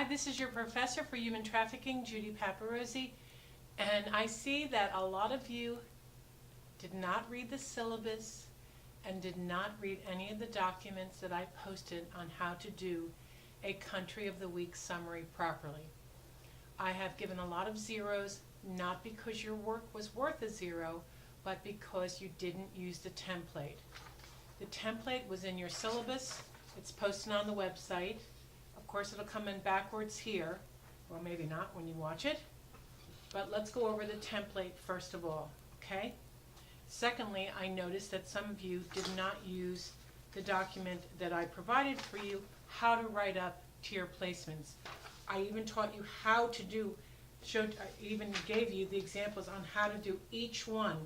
Hi, this is your professor for human trafficking, Judy Paparosi, and I see that a lot of you did not read the syllabus and did not read any of the documents that I posted on how to do a country of the week summary properly. I have given a lot of zeros, not because your work was worth a zero, but because you didn't use the template. The template was in your syllabus. It's posted on the website. Of course, it'll come in backwards here, or maybe not when you watch it. But let's go over the template first of all, okay? Secondly, I noticed that some of you did not use the document that I provided for you, how to write up tier placements. I even taught you how to do, I even gave you the examples on how to do each one,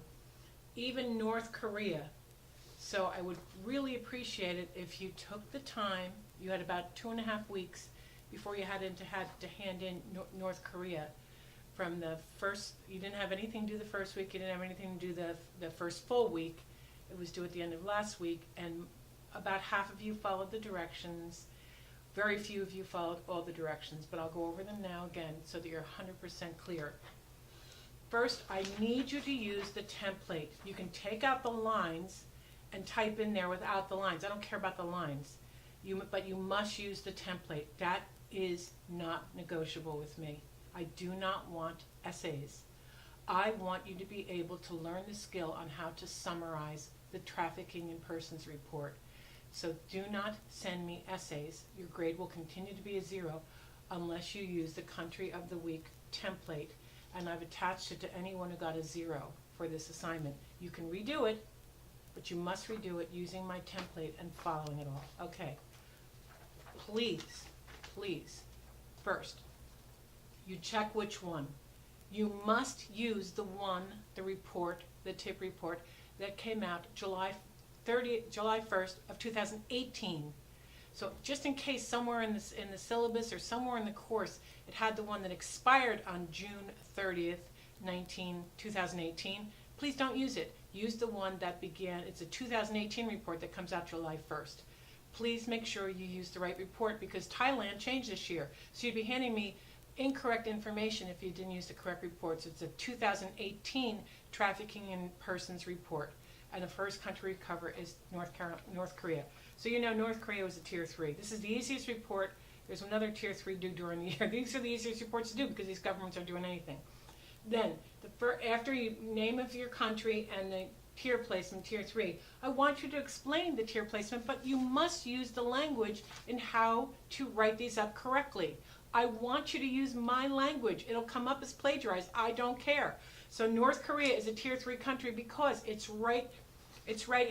even North Korea. So I would really appreciate it if you took the time. You had about 2.5 weeks before you had to hand in North Korea. From the first, you didn't have anything to do the first week, you didn't have anything to do the first full week. It was due at the end of last week, and about half of you followed the directions. Very few of you followed all the directions, but I'll go over them now again so that you're 100% clear. First, I need you to use the template. You can take out the lines and type in there without the lines. I don't care about the lines, but you must use the template. That is not negotiable with me. I do not want essays. I want you to be able to learn the skill on how to summarize the Trafficking in Persons report. So do not send me essays. Your grade will continue to be a 0 unless you use the Country of the Week template. And I've attached it to anyone who got a 0 for this assignment. You can redo it, but you must redo it using my template and following it all. Okay. Please, please, first, you check which one. You must use the one, the report, the tip report that came out July 1st of 2018. So just in case somewhere in the syllabus or somewhere in the course it had the one that expired on June 30th, 2018, please don't use it. Use the one that began, it's a 2018 report that comes out July 1st. Please make sure you use the right report because Thailand changed this year. So you'd be handing me incorrect information if you didn't use the correct reports. It's a 2018 Trafficking in Persons report. And the first country to cover is North Korea. So you know North Korea was a tier 3. This is the easiest report. There's another tier 3 due during the year. These are the easiest reports to do because these governments aren't doing anything. Then, after you name of your country and the tier placement, tier 3, I want you to explain the tier placement, but you must use the language in how to write these up correctly. I want you to use my language. It'll come up as plagiarized. I don't care. So North Korea is a tier 3 country because it's right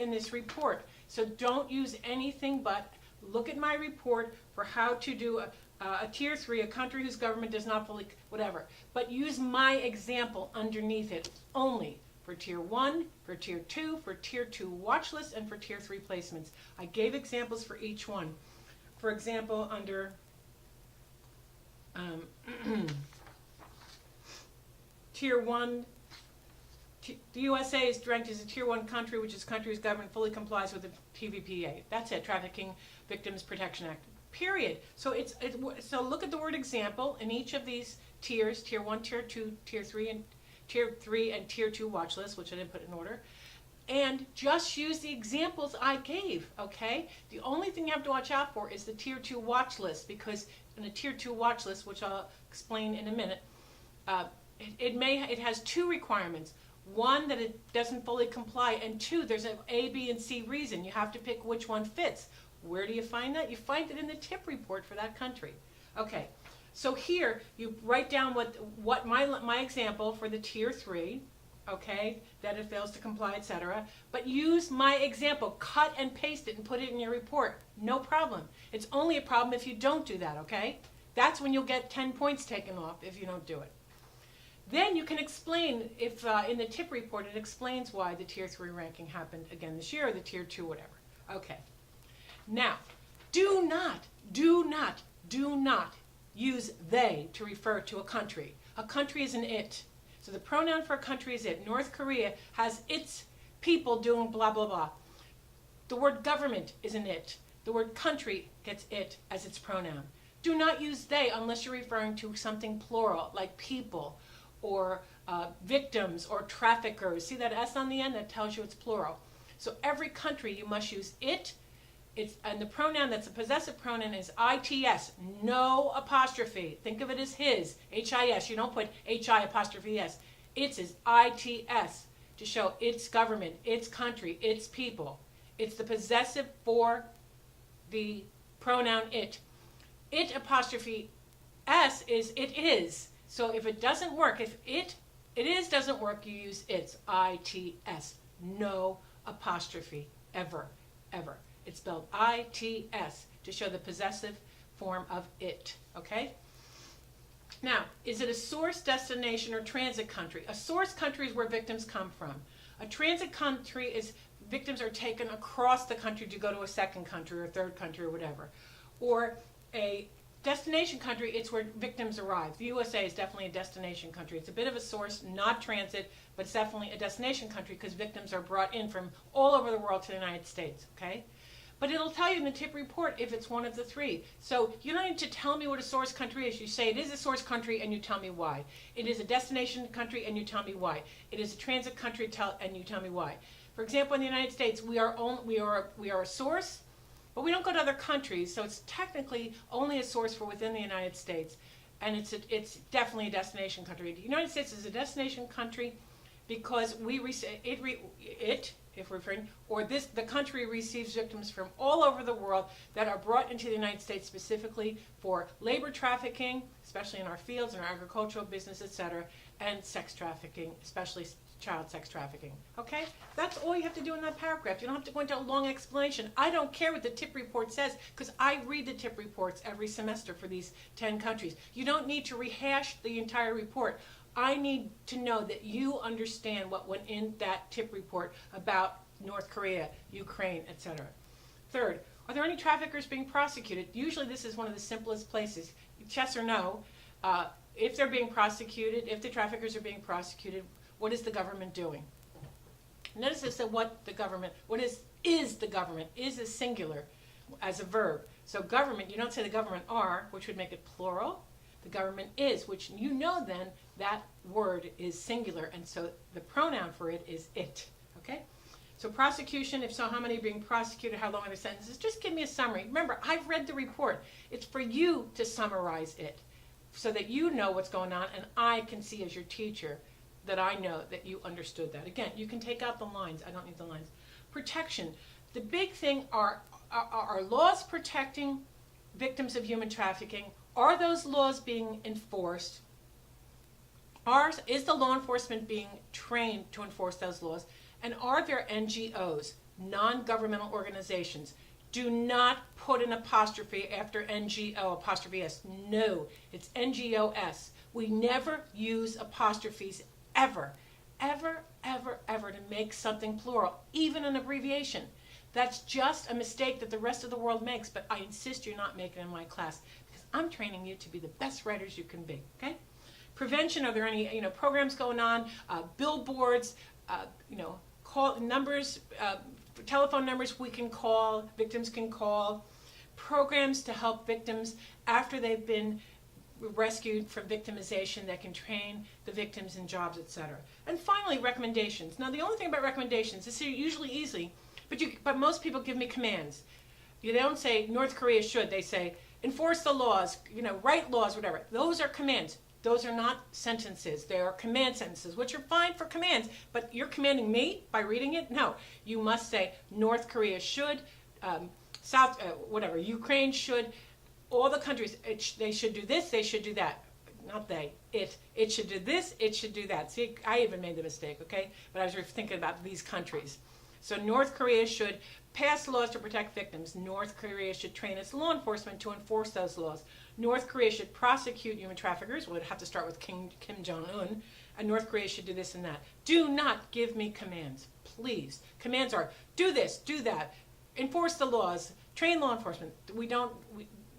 in this report. So don't use anything but look at my report for how to do a tier 3, a country whose government does not fully, whatever. But use my example underneath it only for tier 1, for tier 2, for tier 2 watch list, and for tier 3 placements. I gave examples for each one. For example, under tier 1, the USA is ranked as a tier 1 country, which is a country whose government fully complies with the TVPA. That's it, Trafficking Victims Protection Act. Period. So so look at the word example in each of these tiers: tier 1, tier 2, tier 3, and tier 2 watch list, which I didn't put in order. And just use the examples I gave. Okay. The only thing you have to watch out for is the tier 2 watch list, because in a tier 2 watch list, which I'll explain in a minute, it has 2 requirements. 1, that it doesn't fully comply, and 2, there's an A, B, and C reason. You have to pick which one fits. Where do you find that? You find it in the tip report for that country. Okay, so here you write down what my example for the tier 3, okay, that it fails to comply, etc. But use my example, cut and paste it and put it in your report. No problem. It's only a problem if you don't do that, okay? That's when you'll get 10 points taken off if you don't do it. Then you can explain, if in the tip report it explains why the tier 3 ranking happened again this year, or the tier 2, whatever. Okay. Now, do not use they to refer to a country. A country is an it. So the pronoun for a country is it. North Korea has its people doing blah, blah, blah. The word government is an it. The word country gets it as its pronoun. Do not use they unless you're referring to something plural, like people, or victims, or traffickers. See that S on the end? That tells you it's plural. So every country you must use it. And the pronoun that's a possessive pronoun is its, no apostrophe. Think of it as his, his. You don't put hi apostrophe s. It's is its to show its government, its country, its people. It's the possessive for the pronoun it. It apostrophe s is it is. So if it doesn't work, if it is doesn't work, you use its, its. No apostrophe, ever, ever. It's spelled its to show the possessive form of it, okay? Now, is it a source, destination, or transit country? A source country is where victims come from. A transit country is victims are taken across the country to go to a second country or third country or whatever. Or a destination country, it's where victims arrive. The USA is definitely a destination country. It's a bit of a source, not transit, but it's definitely a destination country because victims are brought in from all over the world to the United States, okay? But it'll tell you in the tip report if it's one of the three. So you don't need to tell me what a source country is. You say it is a source country and you tell me why. It is a destination country and you tell me why. It is a transit country and you tell me why. For example, in the United States, we are a source, but we don't go to other countries. So it's technically only a source for within the United States, and it's definitely a destination country. The United States is a destination country because if we're referring, or the country receives victims from all over the world that are brought into the United States specifically for labor trafficking, especially in our fields, in our agricultural business, etc., and sex trafficking, especially child sex trafficking. Okay? That's all you have to do in that paragraph. You don't have to go into a long explanation. I don't care what the tip report says because I read the tip reports every semester for these 10 countries. You don't need to rehash the entire report. I need to know that you understand what went in that tip report about North Korea, Ukraine, etc. Third, are there any traffickers being prosecuted? Usually this is one of the simplest places. Yes or no. If they're being prosecuted, if the traffickers are being prosecuted, what is the government doing? Notice it said what the government, is the government, is singular as a verb. So government, you don't say the government are, which would make it plural. The government is, which you know then that word is singular, and so the pronoun for it is it, okay? So prosecution, if so, how many are being prosecuted, how long are the sentences? Just give me a summary. Remember, I've read the report. It's for you to summarize it so that you know what's going on, and I can see as your teacher that I know that you understood that. Again, you can take out the lines. I don't need the lines. Protection. The big thing are laws protecting victims of human trafficking. Are those laws being enforced? Is the law enforcement being trained to enforce those laws? And are there NGOs, non-governmental organizations? Do not put an apostrophe after NGO, apostrophe S. No, it's NGOS. We never use apostrophes ever, ever, ever, ever to make something plural, even an abbreviation. That's just a mistake that the rest of the world makes, but I insist you not make it in my class because I'm training you to be the best writers you can be, okay? Prevention, are there any programs going on, billboards, call numbers, telephone numbers we can call, victims can call, programs to help victims after they've been rescued from victimization that can train the victims in jobs, etc. And finally, recommendations. Now, the only thing about recommendations is usually easy, but most people give me commands. They don't say North Korea should. They say enforce the laws, write laws, whatever. Those are commands. Those are not sentences. They are command sentences, which are fine for commands. But you're commanding me by reading it? No. You must say North Korea should, Ukraine should, all the countries, they should do this, they should do that. Not they, it. It should do this, it should do that. See, I even made the mistake, okay? But I was thinking about these countries. So North Korea should pass laws to protect victims. North Korea should train its law enforcement to enforce those laws. North Korea should prosecute human traffickers. Well, it'd have to start with Kim Jong-un. And North Korea should do this and that. Do not give me commands, please. Commands are do this, do that, enforce the laws, train law enforcement.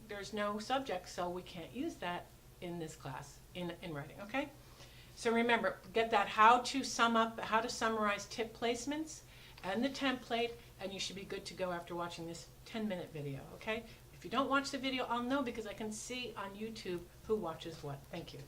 There's no subject, so we can't use that in this class, in writing, okay? So remember, get that how to summarize tip placements and the template, and you should be good to go after watching this 10-minute video, okay? If you don't watch the video, I'll know because I can see on YouTube who watches what. Thank you.